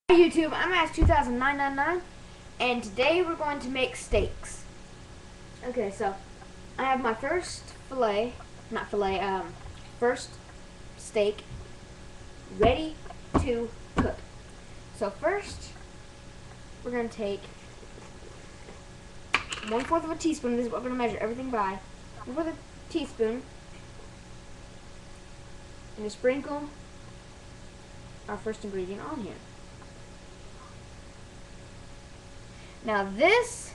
Hi YouTube, I'm Ash20999 and today we're going to make steaks. Okay, so I have my first first steak ready to cook. So first we're going to take 1/4 of a teaspoon. This is what we're going to measure everything by. 1/4 of a teaspoon, and to sprinkle our first ingredient on here. Now this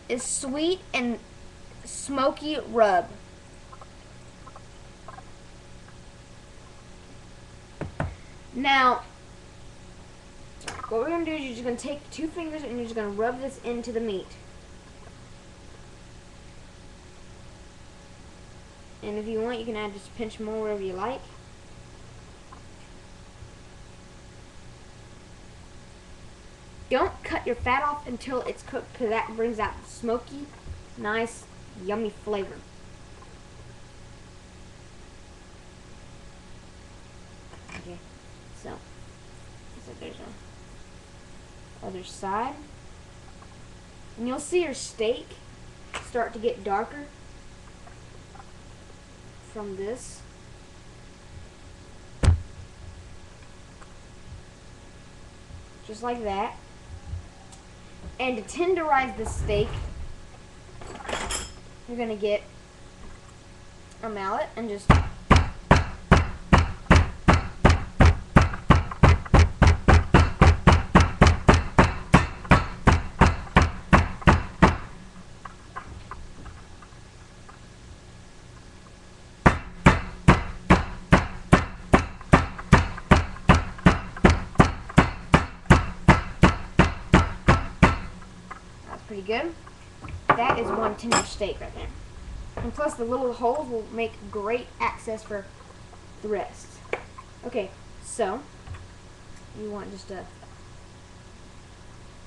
is sweet and smoky rub. Now, what we're going to do is you're just going to take 2 fingers and you're just going to rub this into the meat. And if you want, you can add just a pinch more wherever you like. Don't cut your fat off until it's cooked, because that brings out smoky, nice, yummy flavor. Okay, so there's our other side. And you'll see your steak start to get darker from this. Just like that. And to tenderize the steak, you're going to get a mallet and just pretty good. That is one tender steak right there. And plus the little holes will make great access for the rest. Okay, so you want just a...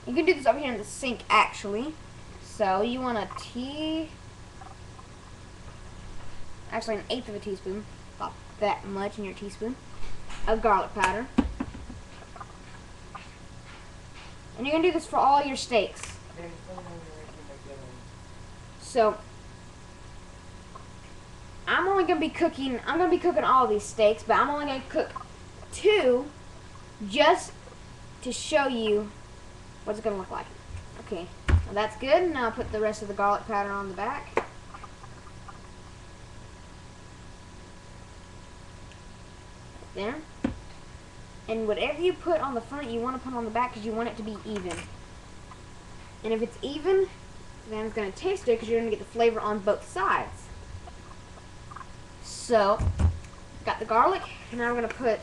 You can do this over here in the sink actually. So you want actually 1/8 of a teaspoon, about that much in your teaspoon, of garlic powder. And you're going to do this for all your steaks. So I'm going to be cooking all these steaks, but I'm only going to cook 2 just to show you what it's going to look like. Okay, well, that's good. Now I'll put the rest of the garlic powder on the back. There. And whatever you put on the front, you want to put on the back because you want it to be even. And if it's even, then it's going to taste good because you're going to get the flavor on both sides. So, got the garlic, and now we're going to put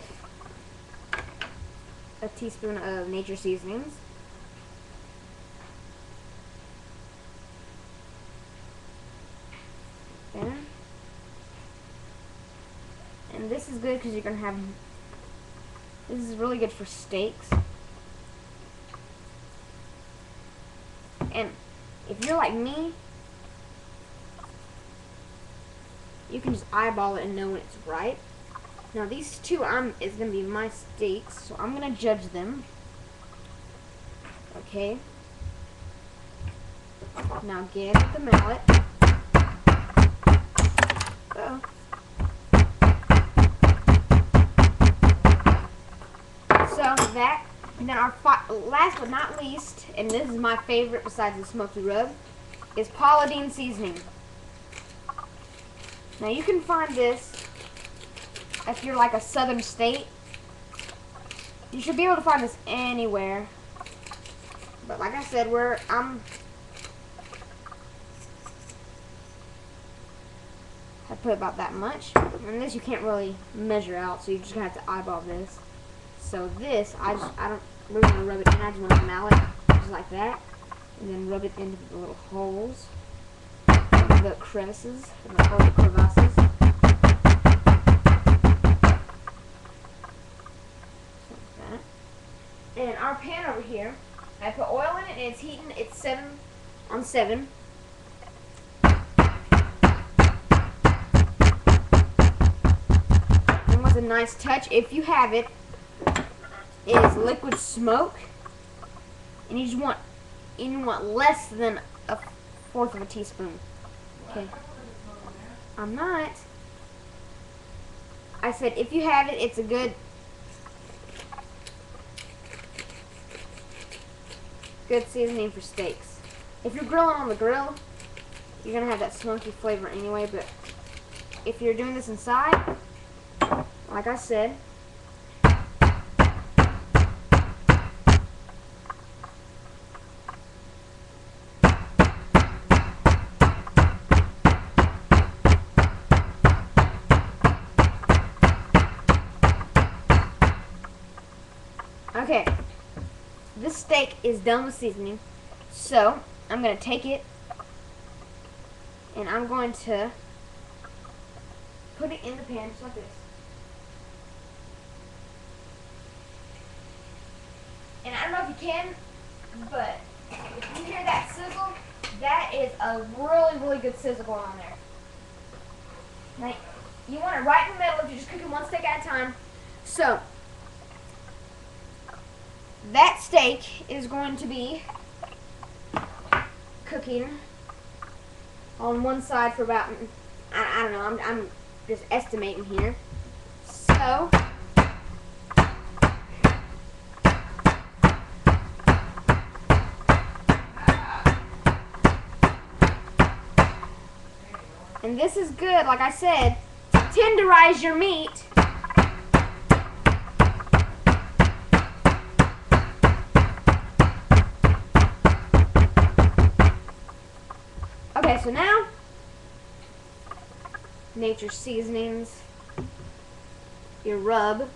a teaspoon of nature seasonings. There. And this is good because you're going to have, this is really good for steaks. And if you're like me, you can just eyeball it and know when it's right. Now these 2 is going to be my steaks, so I'm going to judge them. Okay. Now get the mallet. Uh-oh. So that. And then our last but not least, and this is my favorite besides the smoky rub, is Paula Deen seasoning. Now you can find this if you're like a southern state. You should be able to find this anywhere. But like I said, I put about that much. And this you can't really measure out, so you're just gonna have to eyeball this. So this, I don't really want to rub it in. I just want a mallet, just like that, and then rub it into the little holes, the crevices, and the crevasses. Like that. And our pan over here, I put oil in it, and it's heating. It's 7 on 7. And what's a nice touch, if you have it, is liquid smoke, and you want less than a fourth of a teaspoon. Okay. I'm not. I said if you have it, it's a good seasoning for steaks. If you're grilling on the grill, you're gonna have that smoky flavor anyway, but if you're doing this inside, like I said, okay, this steak is done with seasoning, so I'm going to take it and I'm going to put it in the pan just like this. And I don't know if you can, but if you hear that sizzle, that is a really, really good sizzle going on there. Like, you want it right in the middle if you're just cooking one steak at a time. So, that steak is going to be cooking on one side for about, I don't know, I'm just estimating here. So, and this is good, like I said, to tenderize your meat. Okay, so now, Nature's Seasonings, your rub,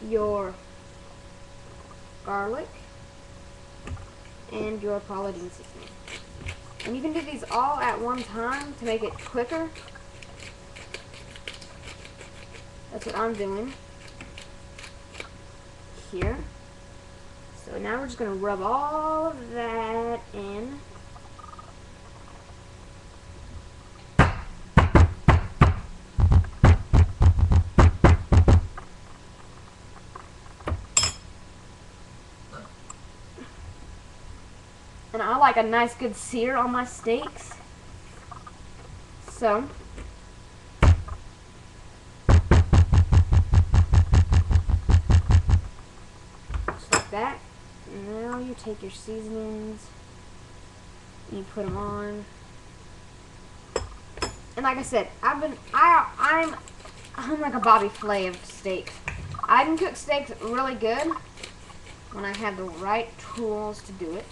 your garlic, and your Paula Deen seasoning. And you can do these all at one time to make it quicker. That's what I'm doing here. So now we're just going to rub all of that in. And I like a nice good sear on my steaks. So, just like that. Now you take your seasonings and you put them on. And like I said, I'm like a Bobby Flay of steaks. I can cook steaks really good when I have the right tools to do it.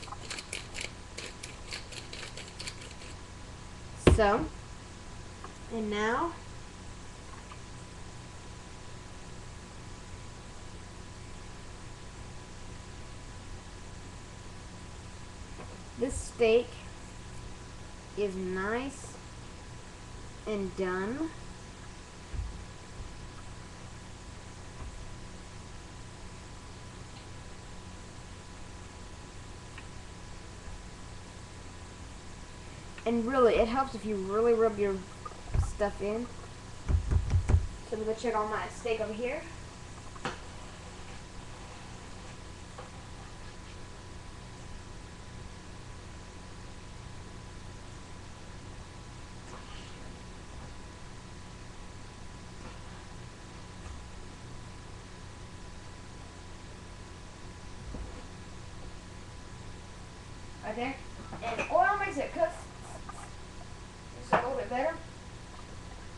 So, and now this steak is nice and done. And really, it helps if you really rub your stuff in. So I'm going to check on my steak over here. Right there. And oil makes it cook just a little bit better.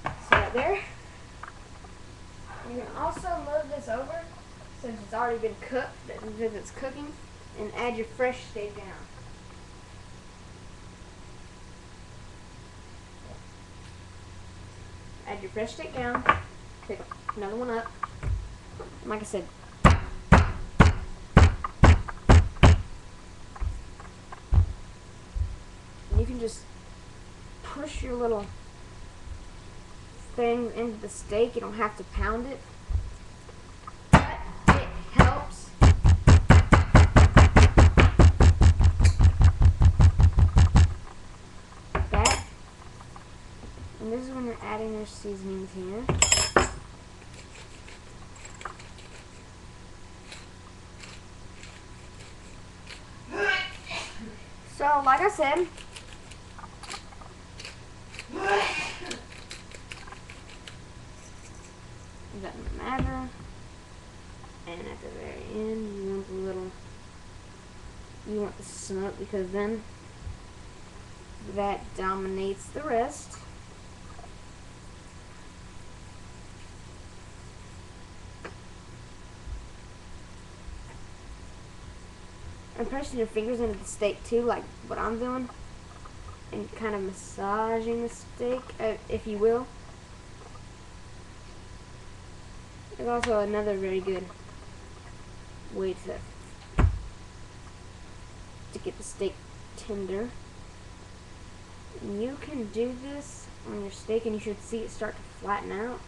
So right there. You can also move this over since it's already been cooked, since it's cooking, and add your fresh steak down. Add your fresh steak down. Pick another one up. And like I said, you can just push your little thing into the steak. You don't have to pound it, but it helps. That. And this is when you're adding your seasonings here. So, like I said, it doesn't matter. And at the very end, you want the little, you want the smoke, because then that dominates the rest. And pressing your fingers into the steak too, like what I'm doing, and kind of massaging the steak, if you will. It's also another very good way to get the steak tender. And you can do this on your steak, and you should see it start to flatten out.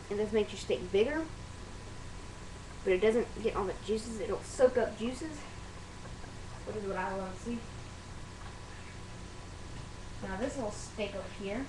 And this makes your steak bigger, but it doesn't get all the juices. It'll soak up juices, which is what I love to see. Now this little steak over here,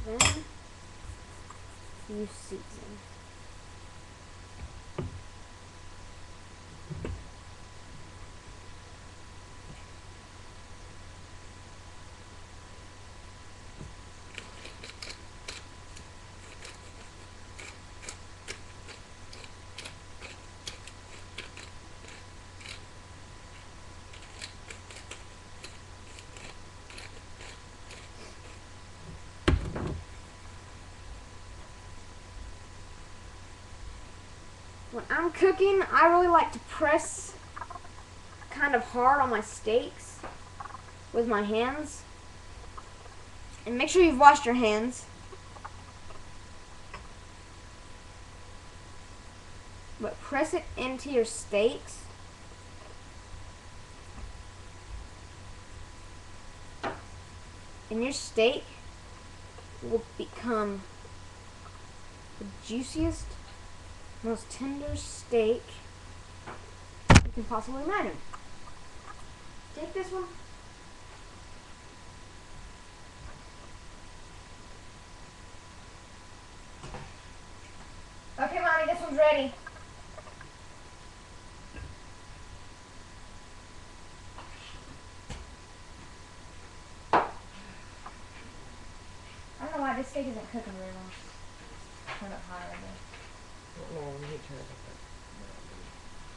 then you season. When I'm cooking, I really like to press kind of hard on my steaks with my hands. And make sure you've washed your hands. But press it into your steaks. And your steak will become the juiciest, most tender steak you can possibly imagine. Take this one. Okay, Mommy, this one's ready. I don't know why this steak isn't cooking very well. Turn it higher, I guess. No, we need to turn it up.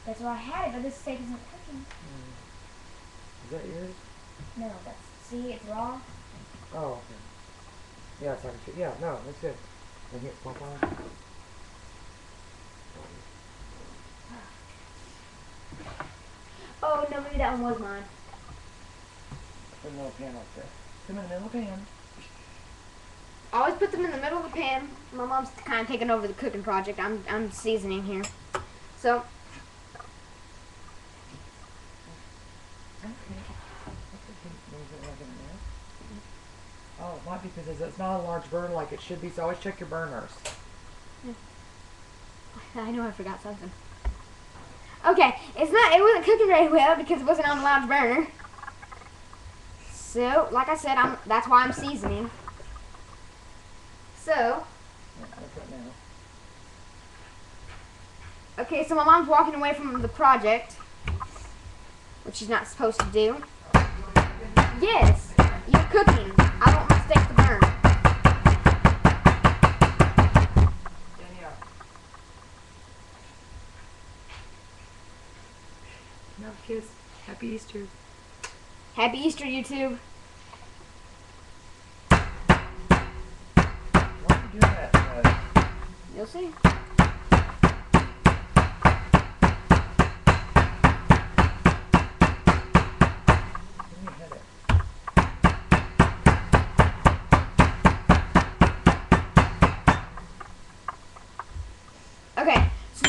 That's where I had it, but this steak isn't cooking. Is that yours? No, that's, see, it's raw. Oh, okay. Yeah, it's like a, yeah, no, that's good. And here, pop on. Oh, no, maybe that one was mine. Put a little pan up there. Come in the middle of the pan. I always put them in the middle of the pan. My mom's kind of taking over the cooking project. I'm seasoning here. So, Oh, it might be because it's not a large burn like it should be, so always check your burners. I know I forgot something. Okay, it wasn't cooking very well because it wasn't on a large burner. So, like I said, that's why I'm seasoning. So, okay, so my mom's walking away from the project, which she's not supposed to do. Yes, you're cooking. I don't want my steak to burn. No, kiss. Happy Easter. Happy Easter, YouTube. Why are you doing that? You'll see.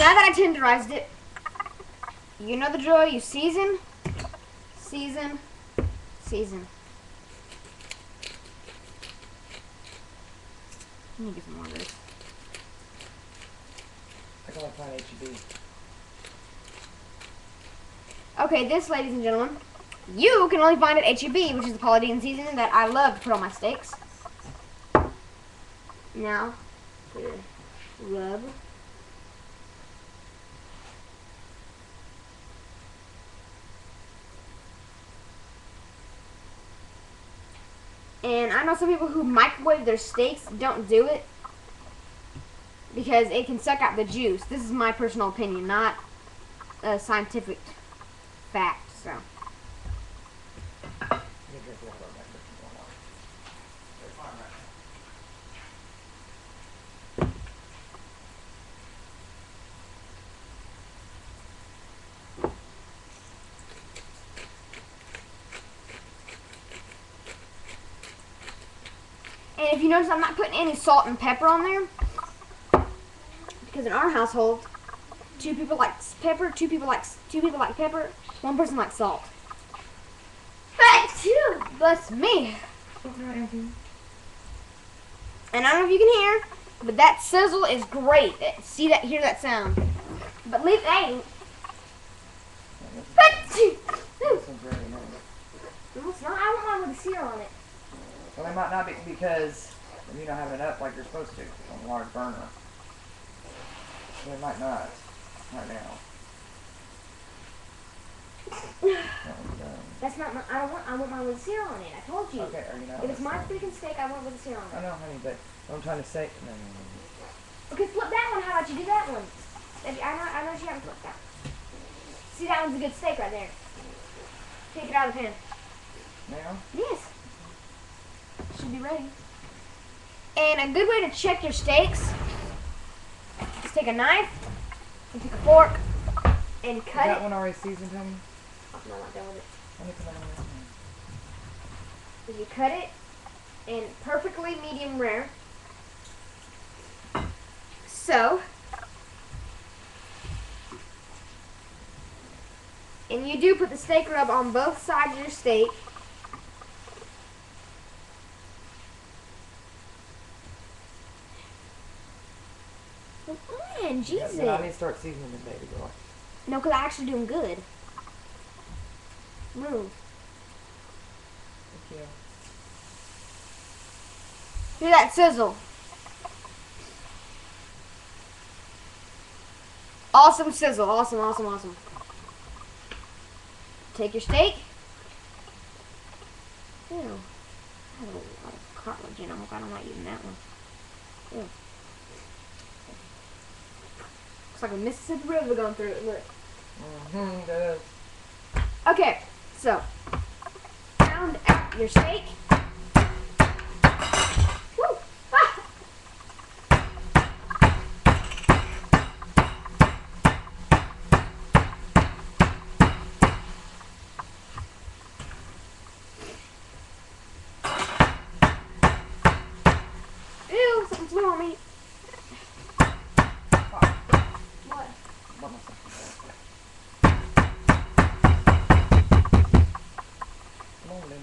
now that I tenderized it, you know the drill. You season, season, season. Let me get some more of this. I can only find H-E-B. Okay, this, ladies and gentlemen, you can only find at H-E-B, which is the Paula Deen seasoning that I love to put on my steaks. Now, here, rub. And I know some people who microwave their steaks don't do it because it can suck out the juice. This is my personal opinion, not a scientific fact. So, You can drink water on that if you want. They're fine right now. and if you notice, I'm not putting any salt and pepper on there because in our household, 2 people like pepper, 2 people like pepper, 1 person likes salt. Bless me. And I don't know if you can hear, but that sizzle is great. See that? Hear that sound? But leave that. This one's very nice. No, it's not. I want mine with a sear on it. Well, it might not be because you're not having it up like you're supposed to on a large burner. So it might not right now. That one's done. That's not my. I want mine with a sear on it. I told you. Okay, or you know. If it's my freaking steak, I want it with a sear on I it. know, honey, but what I'm trying to say. No. Okay, flip that one. How about you do that one? I know you haven't flipped that. See, that one's a good steak right there. Take it out of the pan. Now? Yes. Should be ready. And a good way to check your steaks is take a knife and take a fork and Is cut that it. one already seasoned, honey? Oh, no, I'm not done with it. Let me put that one in. Is you cut it in perfectly medium rare. So, and you do put the steak rub on both sides of your steak. Man, Jesus. Yeah, I need to start seasoning this baby girl. No, because I'm actually doing good. Move. Thank you. Hear that sizzle. Awesome sizzle. Awesome, awesome, awesome. Take your steak. Ew. I have a lot of cartilage in. I hope I'm not eating that one. Ew. Looks like a Mississippi River going through it. Look. Mm-hmm, does. Okay, so pound out your steak. Woo! Ah! Ew, something flew on me. What? Come on, then.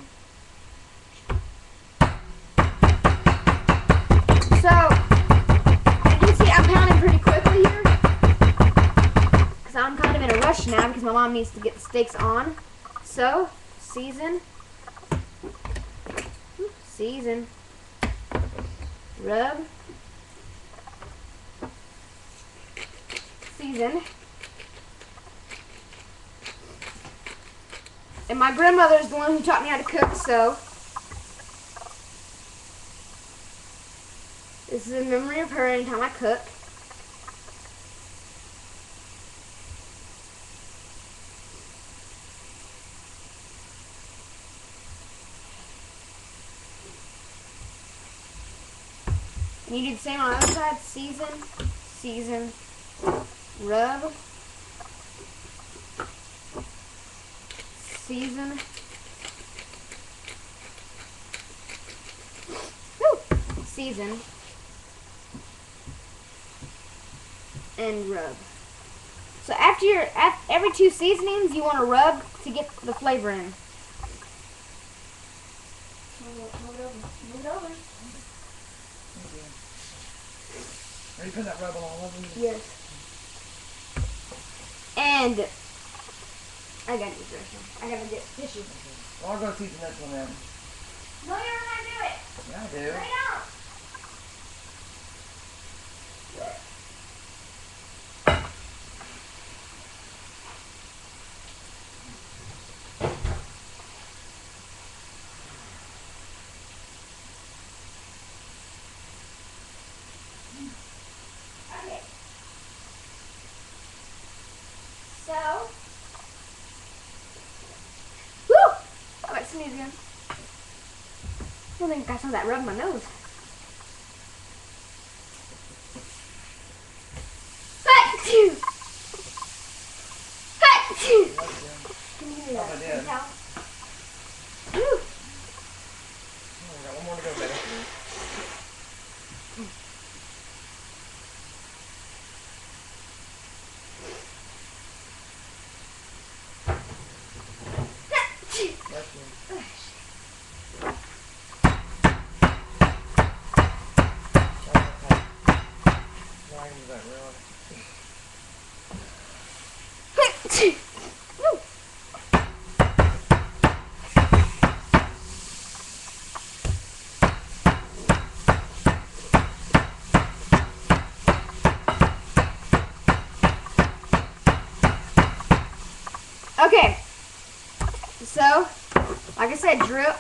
So, you can see I'm pounding pretty quickly here. Because I'm kind of in a rush now because my mom needs to get the steaks on. So, season. Season. Rub. Season. And my grandmother is the one who taught me how to cook, so this is in memory of her anytime I cook. And you do the same on the other side. Season, season, rub, season. Woo! Season and rub. So every 2 seasonings, you want to rub to get the flavor in. Move it over. Move it over. Okay. Are you putting that rub all over you? Yes. And I gotta use this one. I gotta get tissue. Okay. Well, I'll go season this one then. No, you don't have to do it. Yeah, I do. Lay down. Okay. So, woo! I might sneeze again. I think I saw that rub my nose. Achoo! Achoo! Can you hear that? I did. Can you tell? Woo! Oh, we got one more to go, baby. Achoo! Bless you. Why is that really? Achoo! Woo! Okay, so, like I said, drip.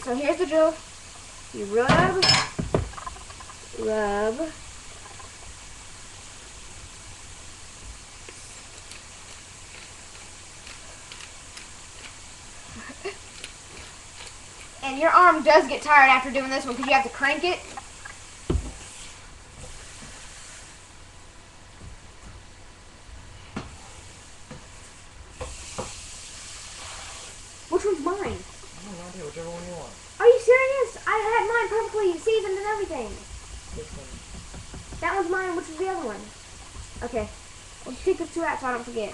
So here's the drill. You rub, rub. And your arm does get tired after doing this one because you have to crank it. Which one's mine? I have no idea, whichever one you want. Are you serious? I had mine perfectly seasoned and everything. This one. That one's mine. Which is the other one? Okay. Well, take those 2 out so I don't forget.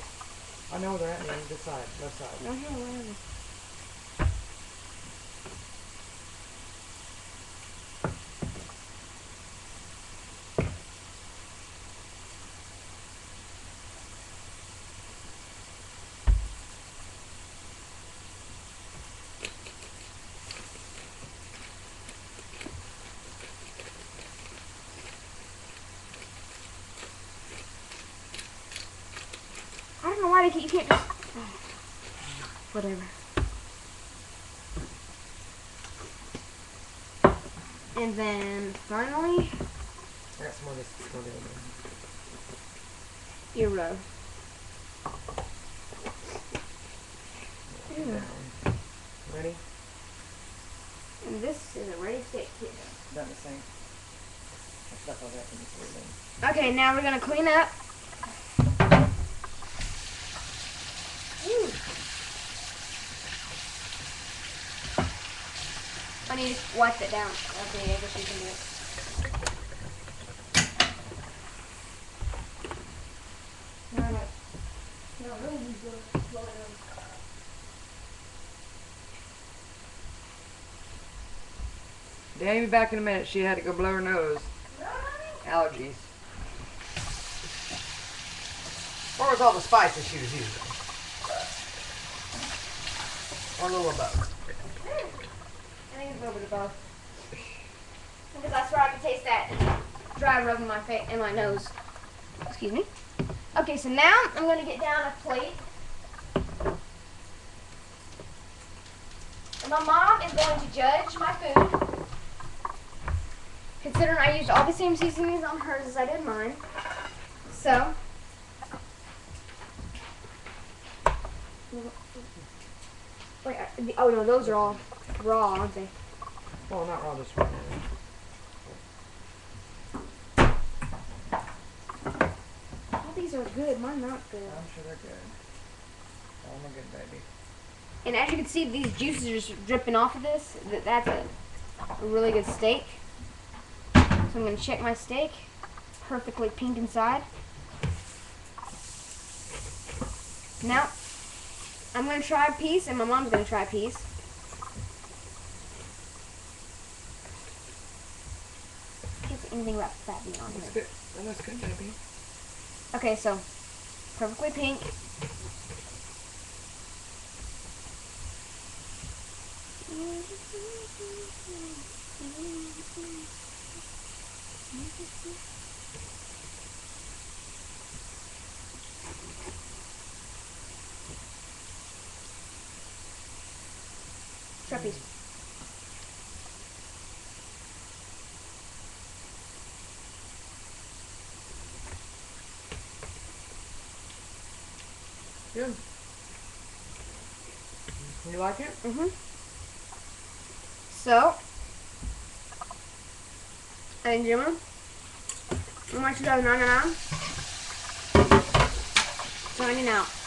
I know where they're at, man. This side, left side. No, here, whatever. I don't know why you can't just... Whatever. And then, finally, I got some more of this still down your row. there. Down. Ready? And this is a ready stick too. Done the same. I stuff all that in this little thing. Okay, now we're gonna clean up. Ooh. I need to wipe it down. Okay, I guess you can do it. No, really, you do it. Slow it down. Danny be back in a minute. She had to go blow her nose. Allergies. What was all the spices she was using? Or a little of both? I think it's a little bit of both. Because I swear I can taste that dry rub in my face and my nose. Excuse me. Okay, so now I'm going to get down a plate. And my mom is going to judge my food. Considering I used all the same seasonings on hers as I did mine. So. Wait, oh no, those are all raw, aren't they? Well, not raw, just right All these are good, mine not good. I'm sure they're good. Oh my good baby. And as you can see, these juices are just dripping off of this. That's a really good steak. So I'm going to check my steak. perfectly pink inside. Now, I'm going to try a piece, and my mom's going to try a piece. Can't say anything about fat being on That's here. good. That looks good, Debbie. Okay, so, perfectly pink. Try a piece. Good. You like it? So, ladies and gentlemen, how much 2099? Signing out.